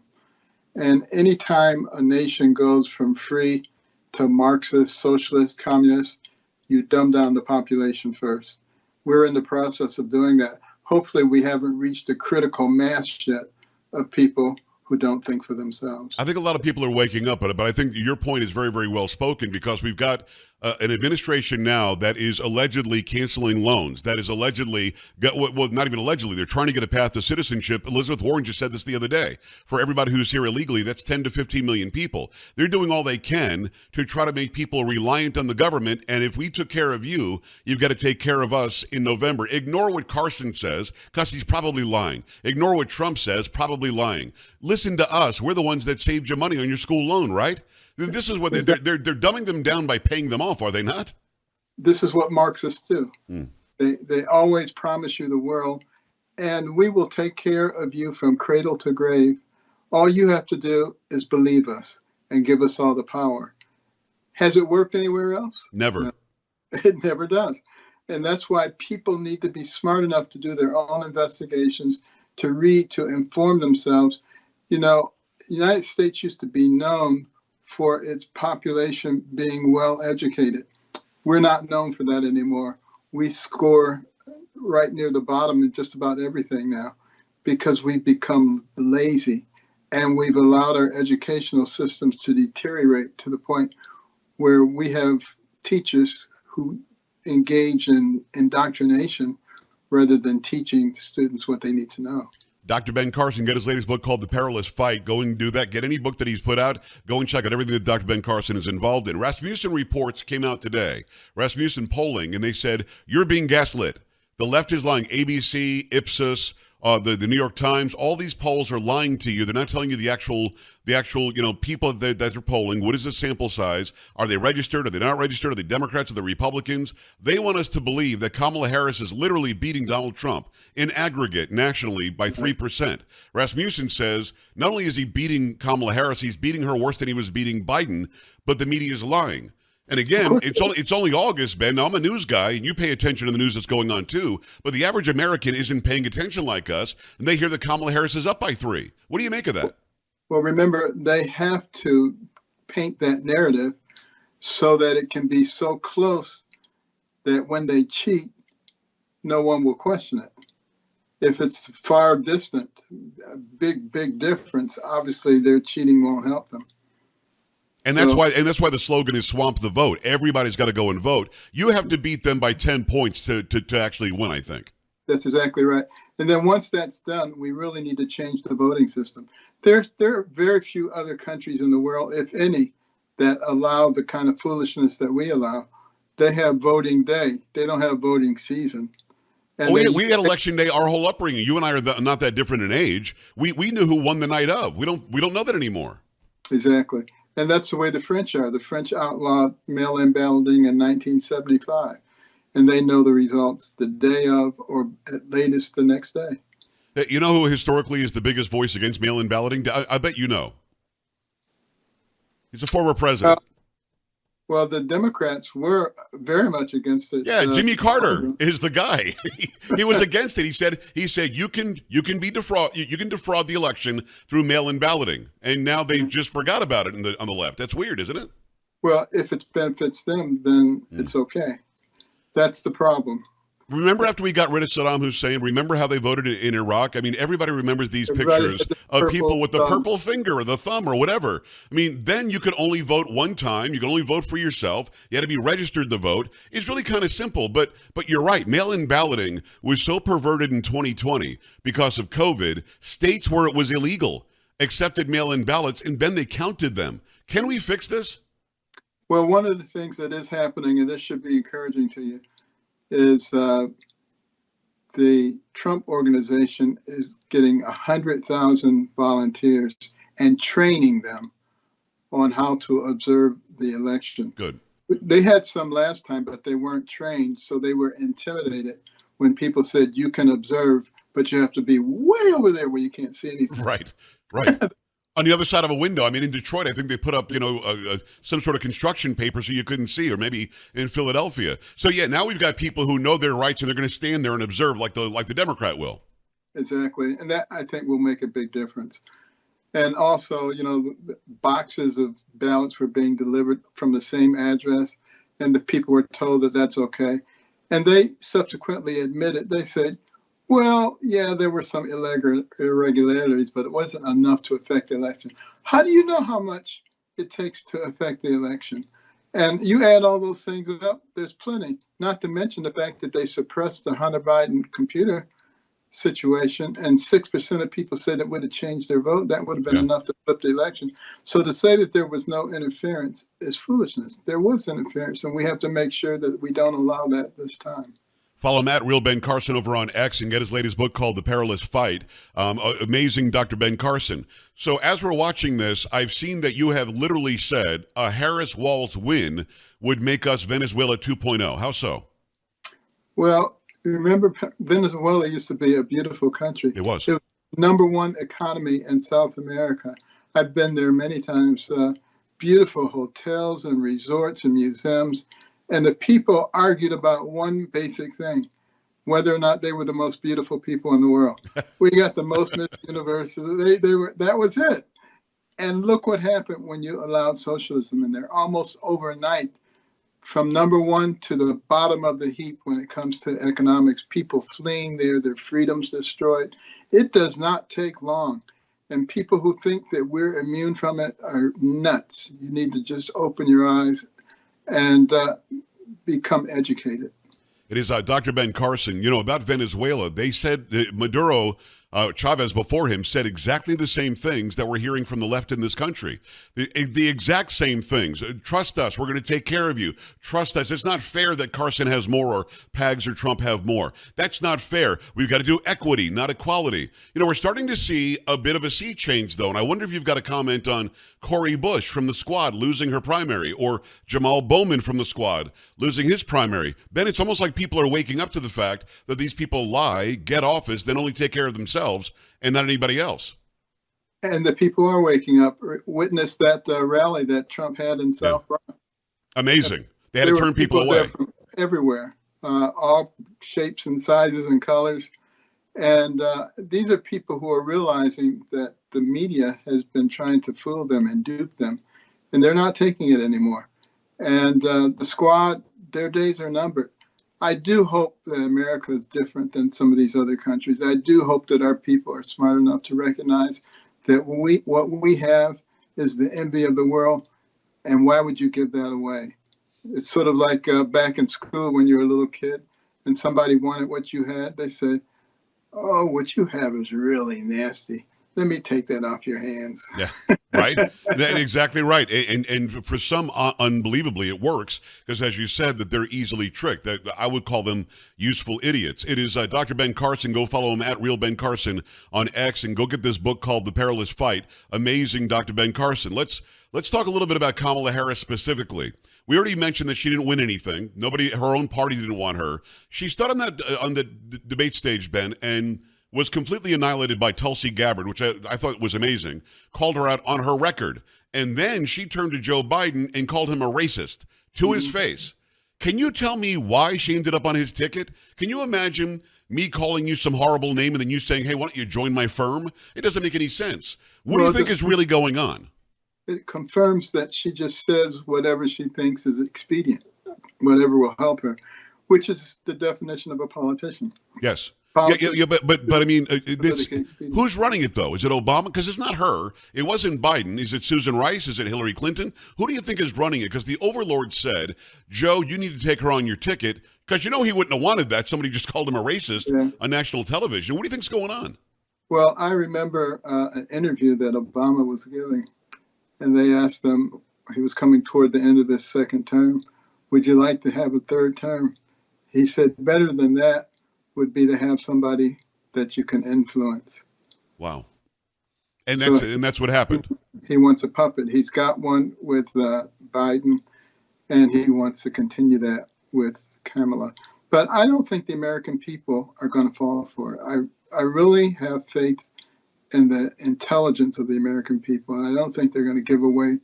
And anytime a nation goes from free to Marxist, socialist, communist, you dumb down the population first. We're in the process of doing that. Hopefully we haven't reached a critical mass yet of people who don't think for themselves.
I think a lot of people are waking up, but I think your point is very, very well spoken because we've got an administration now that is allegedly canceling loans, that is allegedly, well, not even allegedly, they're trying to get a path to citizenship. Elizabeth Warren just said this the other day. For everybody who's here illegally, that's 10 to 15 million people. They're doing all they can to try to make people reliant on the government. And if we took care of you, you've got to take care of us in November. Ignore what Carson says, because he's probably lying. Ignore what Trump says, probably lying. Listen to us. We're the ones that saved you money on your school loan, right? This is what they're dumbing them down by paying them off, are they not?
This is what Marxists do. They always promise you the world, and we will take care of you from cradle to grave. All you have to do is believe us and give us all the power. Has it worked anywhere else?
Never.
No, it never does. And that's why people need to be smart enough to do their own investigations, to read, to inform themselves. You know, the United States used to be known for its population being well educated. We're not known for that anymore. We score right near the bottom in just about everything now because we've become lazy and we've allowed our educational systems to deteriorate to the point where we have teachers who engage in indoctrination rather than teaching students what they need to know.
Dr. Ben Carson, get his latest book called The Perilous Fight. Go and do that. Get any book that he's put out. Go and check out everything that Dr. Ben Carson is involved in. Rasmussen reports came out today. Rasmussen polling, and they said, you're being gaslit. The left is lying. ABC, Ipsos, the New York Times, all these polls are lying to you. They're not telling you the actual people that they're polling. What is the sample size? Are they registered? Are they not registered? Are they Democrats? Are they Republicans? They want us to believe that Kamala Harris is literally beating Donald Trump in aggregate nationally by 3%. Rasmussen says not only is he beating Kamala Harris, he's beating her worse than he was beating Biden, but the media is lying. And again, it's only August, Ben. Now, I'm a news guy, and you pay attention to the news that's going on, too. But the average American isn't paying attention like us, and they hear that Kamala Harris is up by 3. What do you make of that?
Well, remember, they have to paint that narrative so that it can be so close that when they cheat, no one will question it. If it's far distant, a big difference, obviously their cheating won't help them.
And that's why the slogan is swamp the vote. Everybody's got to go and vote. You have to beat them by 10 points to actually win, I think.
That's exactly right. And then once that's done, we really need to change the voting system. There are very few other countries in the world, if any, that allow the kind of foolishness that we allow. They have voting day. They don't have voting season. And
we had election day our whole upbringing. You and I are not that different in age. We knew who won the night of. We don't know that anymore.
Exactly. And that's the way the French are. The French outlawed mail-in balloting in 1975, and they know the results the day of or at latest the next day.
You know who historically is the biggest voice against mail-in balloting? I bet you know. He's a former president.
Well, the Democrats were very much against it.
Yeah, Jimmy Carter is the guy. He was against it. He said you can defraud the election through mail-in balloting, and now they just forgot about it on the left. That's weird, isn't it?
Well, if it benefits them, then it's okay. That's the problem.
Remember after we got rid of Saddam Hussein, remember how they voted in Iraq? I mean, everybody remembers these pictures of people with the purple finger or the thumb or whatever. I mean, then you could only vote one time. You could only vote for yourself. You had to be registered to vote. It's really kind of simple, but you're right. Mail-in balloting was so perverted in 2020 because of COVID. States where it was illegal accepted mail-in ballots, and then they counted them. Can we fix this?
Well, one of the things that is happening, and this should be encouraging to you, is the Trump organization is getting 100,000 volunteers and training them on how to observe the election.
Good.
They had some last time, but they weren't trained, so they were intimidated when people said you can observe, but you have to be way over there where you can't see anything.
Right. On the other side of a window. I mean, in Detroit, I think they put up, some sort of construction paper so you couldn't see, or maybe in Philadelphia. So yeah, now we've got people who know their rights and they're going to stand there and observe like the Democrat will.
Exactly, and that I think will make a big difference. And also, boxes of ballots were being delivered from the same address, and the people were told that that's okay. And they subsequently admitted, they said, well, yeah, there were some irregularities, but it wasn't enough to affect the election. How do you know how much it takes to affect the election? And you add all those things up, there's plenty. Not to mention the fact that they suppressed the Hunter Biden computer situation, and 6% of people said it would have changed their vote. That would have been enough to flip the election. So to say that there was no interference is foolishness. There was interference, and we have to make sure that we don't allow that this time.
Follow Matt Real Ben Carson over on X and get his latest book called The Perilous Fight. Amazing Dr. Ben Carson. So as we're watching this, I've seen that you have literally said a Harris-Walz win would make us Venezuela 2.0. How so?
Well, remember, Venezuela used to be a beautiful country.
It was.
It was #1 economy in South America. I've been there many times. Beautiful hotels and resorts and museums. And the people argued about one basic thing, whether or not they were the most beautiful people in the world. We got the most Miss Universe. That was it. And look what happened when you allowed socialism in there. Almost overnight, from #1 to the bottom of the heap when it comes to economics, people fleeing there, their freedoms destroyed. It does not take long. And people who think that we're immune from it are nuts. You need to just open your eyes and become educated.
It is Dr. Ben Carson. You know, about Venezuela, they said that Maduro, Chavez before him, said exactly the same things that we're hearing from the left in this country. The exact same things. Trust us. We're going to take care of you. Trust us. It's not fair that Carson has more or Pags or Trump have more. That's not fair. We've got to do equity, not equality. You know, we're starting to see a bit of a sea change, though, and I wonder if you've got a comment on Cori Bush from the Squad losing her primary, or Jamal Bowman from the Squad losing his primary. Ben, it's almost like people are waking up to the fact that these people lie, get office, then only take care of themselves and not anybody else.
And the people are waking up. Witness that rally that Trump had in South Bronx.
Amazing. They had to turn people away.
There from everywhere, all shapes and sizes and colors. And these are people who are realizing that the media has been trying to fool them and dupe them, and they're not taking it anymore. And the Squad, their days are numbered. I do hope that America is different than some of these other countries. I do hope that our people are smart enough to recognize that what we have is the envy of the world, and why would you give that away? It's sort of like back in school when you were a little kid and somebody wanted what you had. They said, "Oh, what you have is really nasty. Let me take that off your hands."
Yeah, right? That's exactly right. And for some, unbelievably, it works because, as you said, that they're easily tricked. I would call them useful idiots. It is Dr. Ben Carson. Go follow him at Real Ben Carson on X and go get this book called The Perilous Fight. Amazing Dr. Ben Carson. Let's talk a little bit about Kamala Harris specifically. We already mentioned that she didn't win anything. Her own party didn't want her. She stood on the debate stage, Ben, and was completely annihilated by Tulsi Gabbard, which I thought was amazing, called her out on her record. And then she turned to Joe Biden and called him a racist to his face. Can you tell me why she ended up on his ticket? Can you imagine me calling you some horrible name and then you saying, "Hey, why don't you join my firm?" It doesn't make any sense. What do you think is really going on?
It confirms that she just says whatever she thinks is expedient, whatever will help her, which is the definition of a politician.
Yes. Yeah, but I mean, who's running it, though? Is it Obama? Because it's not her. It wasn't Biden. Is it Susan Rice? Is it Hillary Clinton? Who do you think is running it? Because the overlord said, "Joe, you need to take her on your ticket," because you know he wouldn't have wanted that. Somebody just called him a racist on national television. What do you think's going on?
Well, I remember an interview that Obama was giving, and they asked him, he was coming toward the end of his second term, "Would you like to have a third term?" He said, "Better than that would be to have somebody that you can influence."
Wow. And that's what happened.
He wants a puppet. He's got one with Biden, and he wants to continue that with Kamala. But I don't think the American people are going to fall for it. I really have faith in the intelligence of the American people, and I don't think they're going to give away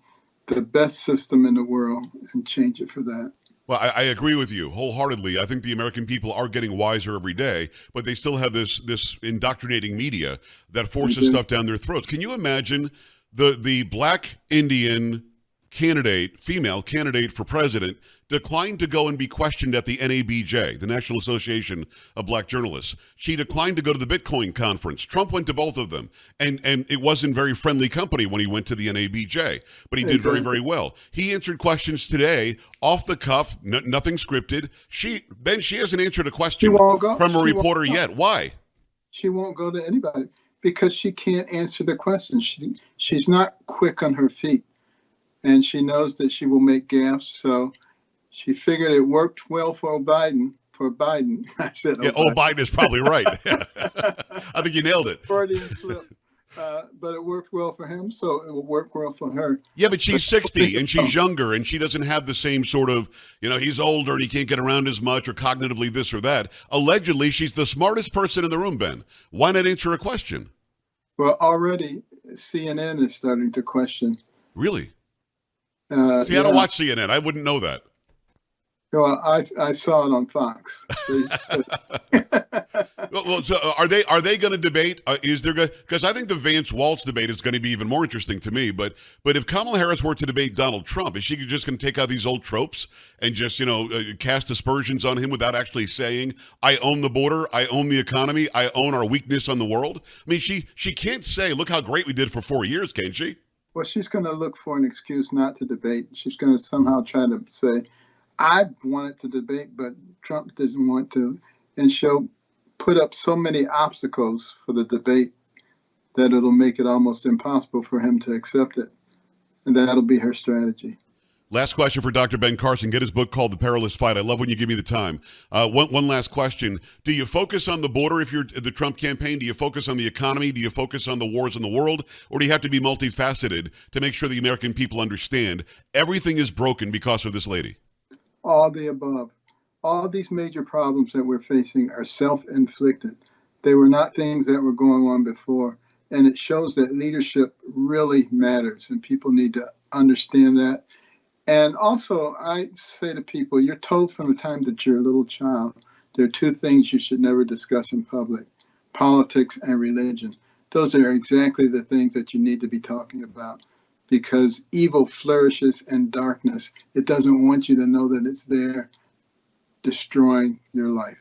the best system in the world and change it for that.
Well, I agree with you wholeheartedly. I think the American people are getting wiser every day, but they still have this indoctrinating media that forces stuff down their throats. Can you imagine the black Indian female candidate for president, declined to go and be questioned at the NABJ, the National Association of Black Journalists. She declined to go to the Bitcoin conference. Trump went to both of them, and it wasn't very friendly company when he went to the NABJ, but he did very, very well. He answered questions today off the cuff, nothing scripted. She hasn't answered a question from a reporter yet. Why?
She won't go to anybody because she can't answer the question. She's not quick on her feet, and she knows that she will make gaffes. So she figured it worked well for Biden. I said,
Biden is probably right. I think you nailed it.
Freudian slip. But it worked well for him, so it will work well for her.
Yeah, but she's 60 and she's younger, and she doesn't have the same sort of, he's older and he can't get around as much or cognitively this or that. Allegedly, she's the smartest person in the room, Ben. Why not answer a question?
Well, already CNN is starting to question.
Really? I don't watch CNN. I wouldn't know that.
Well, I saw it on Fox.
Well, so are they going to debate? Is there because I think the Vance Waltz debate is going to be even more interesting to me. But if Kamala Harris were to debate Donald Trump, is she just going to take out these old tropes and just cast aspersions on him without actually saying, "I own the border, I own the economy, I own our weakness on the world"? I mean, she can't say, "Look how great we did for 4 years," can she?
Well, she's going to look for an excuse not to debate. She's going to somehow try to say, I wanted to debate, but Trump doesn't want to. And she'll put up so many obstacles for the debate that it'll make it almost impossible for him to accept it. And that'll be her strategy.
Last question for Dr. Ben Carson. Get his book called The Perilous Fight. I love when you give me the time. One last question. Do you focus on the border if you're the Trump campaign? Do you focus on the economy? Do you focus on the wars in the world? Or do you have to be multifaceted to make sure the American people understand everything is broken because of this lady?
All the above. All these major problems that we're facing are self-inflicted. They were not things that were going on before. And it shows that leadership really matters, and people need to understand that. And also, I say to people, you're told from the time that you're a little child, there are two things you should never discuss in public: politics and religion. Those are exactly the things that you need to be talking about, because evil flourishes in darkness. It doesn't want you to know that it's there, destroying your life.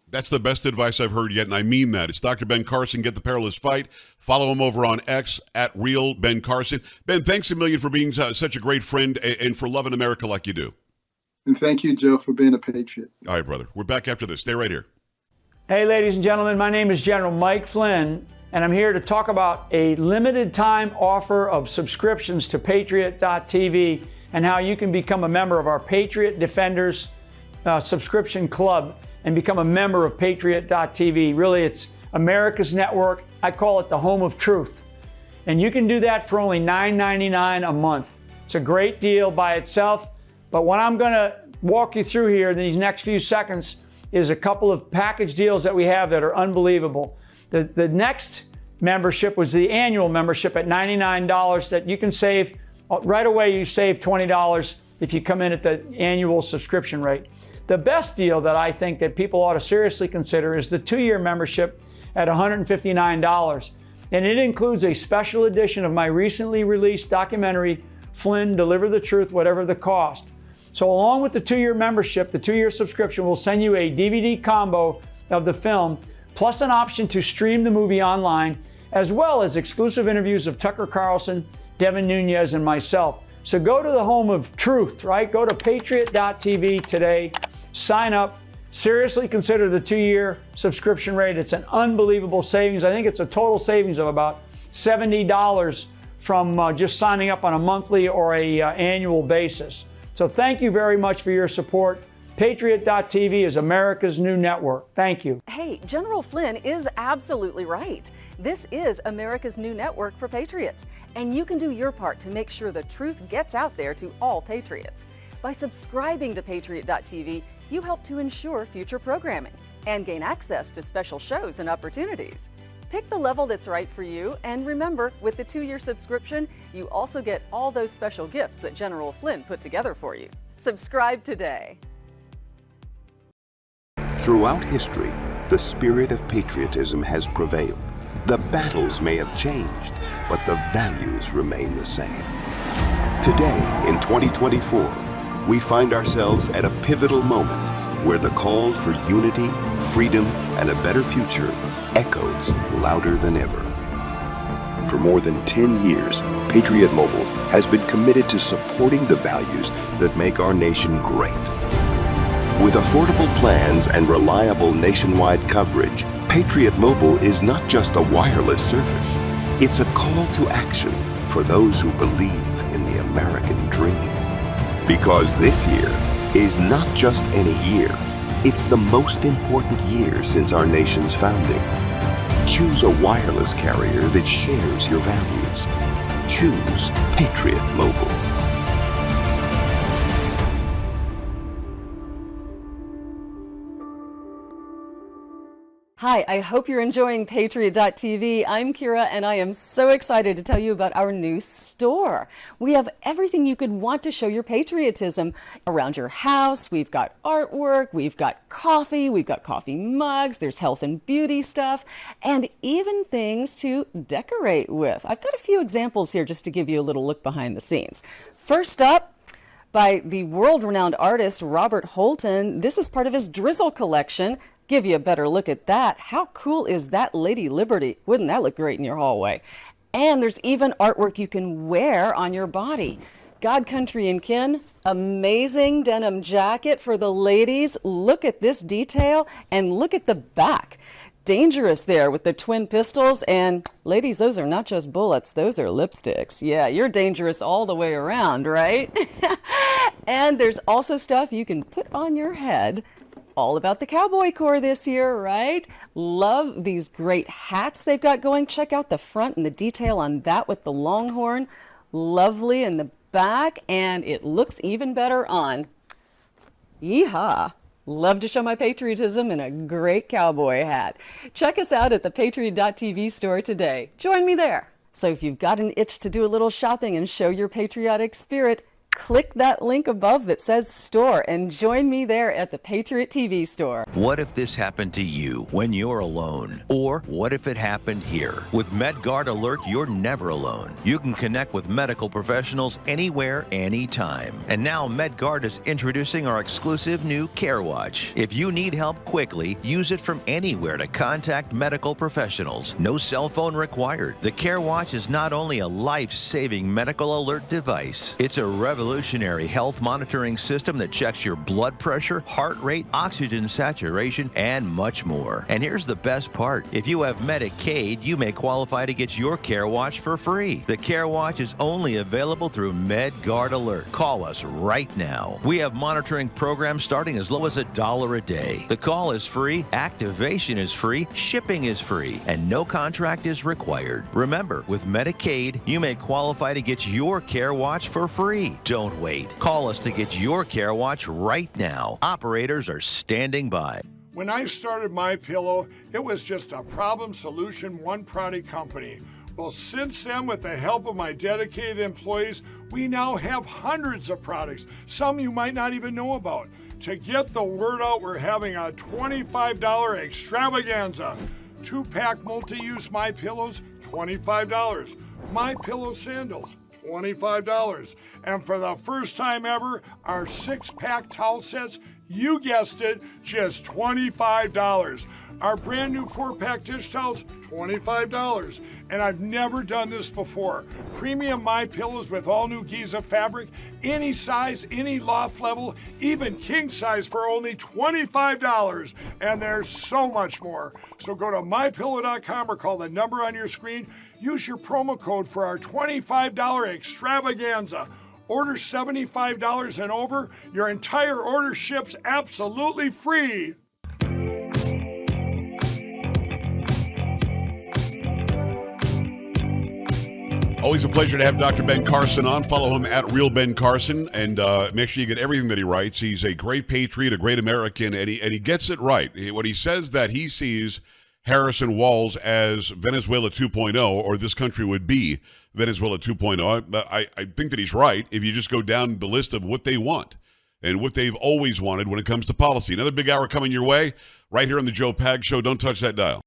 That's the best advice I've heard yet, and I mean that. It's Dr. Ben Carson. Get the Perilous Fight. Follow him over on X at Real Ben Carson. Ben, thanks a million for being such a great friend and for loving America like you do.
And thank you, Joe, for being a patriot.
All right, brother. We're back after this. Stay right here.
Hey, ladies and gentlemen, my name is General Mike Flynn, and I'm here to talk about a limited time offer of subscriptions to Patriot.tv and how you can become a member of our Patriot Defenders subscription club and become a member of Patriot.tv. Really, it's America's network. I call it the home of truth. And you can do that for only $9.99 a month. It's a great deal by itself, but what I'm going to walk you through here in these next few seconds is a couple of package deals that we have that are unbelievable. The next membership was the annual membership at $99 that you can save. Right away, you save $20 if you come in at the annual subscription rate. The best deal that I think that people ought to seriously consider is the 2-year membership at $159. And it includes a special edition of my recently released documentary, Flynn, Deliver the Truth, Whatever the Cost. So along with the 2-year membership, the 2-year subscription will send you a DVD combo of the film, plus an option to stream the movie online, as well as exclusive interviews of Tucker Carlson, Devin Nunes, and myself. So go to the home of truth, right? Go to Patriot.tv today, sign up, seriously consider the 2-year subscription rate. It's an unbelievable savings. I think it's a total savings of about $70 from just signing up on a monthly or a annual basis. So thank you very much for your support. Patriot.tv is America's new network. Thank you.
Hey, General Flynn is absolutely right. This is America's new network for patriots, and you can do your part to make sure the truth gets out there to all patriots. By subscribing to Patriot.tv, you help to ensure future programming and gain access to special shows and opportunities. Pick the level that's right for you, and remember, with the 2-year subscription, you also get all those special gifts that General Flynn put together for you. Subscribe today.
Throughout history, the spirit of patriotism has prevailed. The battles may have changed, but the values remain the same. Today, in 2024, we find ourselves at a pivotal moment where the call for unity, freedom, and a better future echoes louder than ever. For more than 10 years, Patriot Mobile has been committed to supporting the values that make our nation great. With affordable plans and reliable nationwide coverage, Patriot Mobile is not just a wireless service. It's a call to action for those who believe in the American dream. Because this year is not just any year, it's the most important year since our nation's founding. Choose a wireless carrier that shares your values. Choose Patriot Mobile.
Hi, I hope you're enjoying Patriot.tv. I'm Kira, and I am so excited to tell you about our new store. We have everything you could want to show your patriotism around your house. We've got artwork, we've got coffee mugs, there's health and beauty stuff, and even things to decorate with. I've got a few examples here just to give you a little look behind the scenes. First up, by the world-renowned artist Robert Holton, this is part of his Drizzle collection. Give you a better look at that. How cool is that Lady Liberty? Wouldn't that look great in your hallway? And there's even artwork you can wear on your body. God, Country, and Kin, amazing denim jacket for the ladies. Look at this detail and look at the back. Dangerous there with the twin pistols, and ladies, those are not just bullets, those are lipsticks. Yeah, you're dangerous all the way around, right? And there's also stuff you can put on your head. All about the cowboy core this year, right? Love these great hats they've got going. Check out the front and the detail on that with the longhorn. Lovely in the back, and it looks even better on. Yeehaw! Love to show my patriotism in a great cowboy hat. Check us out at the Patriot.tv store today. Join me there. So if you've got an itch to do a little shopping and show your patriotic spirit, click that link above that says store and join me there at the Patriot TV store.
What if this happened to you when you're alone? Or what if it happened here? With MedGuard Alert, you're never alone. You can connect with medical professionals anywhere, anytime. And now MedGuard is introducing our exclusive new Care Watch. If you need help quickly, use it from anywhere to contact medical professionals. No cell phone required. The Care Watch is not only a life-saving medical alert device, it's a revolutionary health monitoring system that checks your blood pressure, heart rate, oxygen saturation, and much more. And here's the best part. If you have Medicaid, you may qualify to get your Care Watch for free. The Care Watch is only available through MedGuard Alert. Call us right now. We have monitoring programs starting as low as $1 a day. The call is free, activation is free, shipping is free, and no contract is required. Remember, with Medicaid, you may qualify to get your Care Watch for free. Don't wait. Call us to get your Care Watch right now. Operators are standing by.
When I started MyPillow, it was just a problem solution, one product company. Well, since then, with the help of my dedicated employees, we now have hundreds of products, some you might not even know about. To get the word out, we're having a $25 extravaganza. 2-pack multi-use MyPillows, $25. MyPillow sandals, $25. And for the first time ever, our 6-pack towel sets, you guessed it, just $25. Our brand new 4-pack dish towels, $25. And I've never done this before. Premium MyPillows with all new Giza fabric, any size, any loft level, even king size for only $25. And there's so much more. So go to MyPillow.com or call the number on your screen. Use your promo code for our $25 extravaganza. Order $75 and over. Your entire order ships absolutely free.
Always a pleasure to have Dr. Ben Carson on. Follow him at Real Ben Carson, and make sure you get everything that he writes. He's a great patriot, a great American, and he gets it right. When he says that he sees Harris and Walz as Venezuela 2.0, or this country would be Venezuela 2.0, I think that he's right if you just go down the list of what they want and what they've always wanted when it comes to policy. Another big hour coming your way right here on the Joe Pag Show. Don't touch that dial.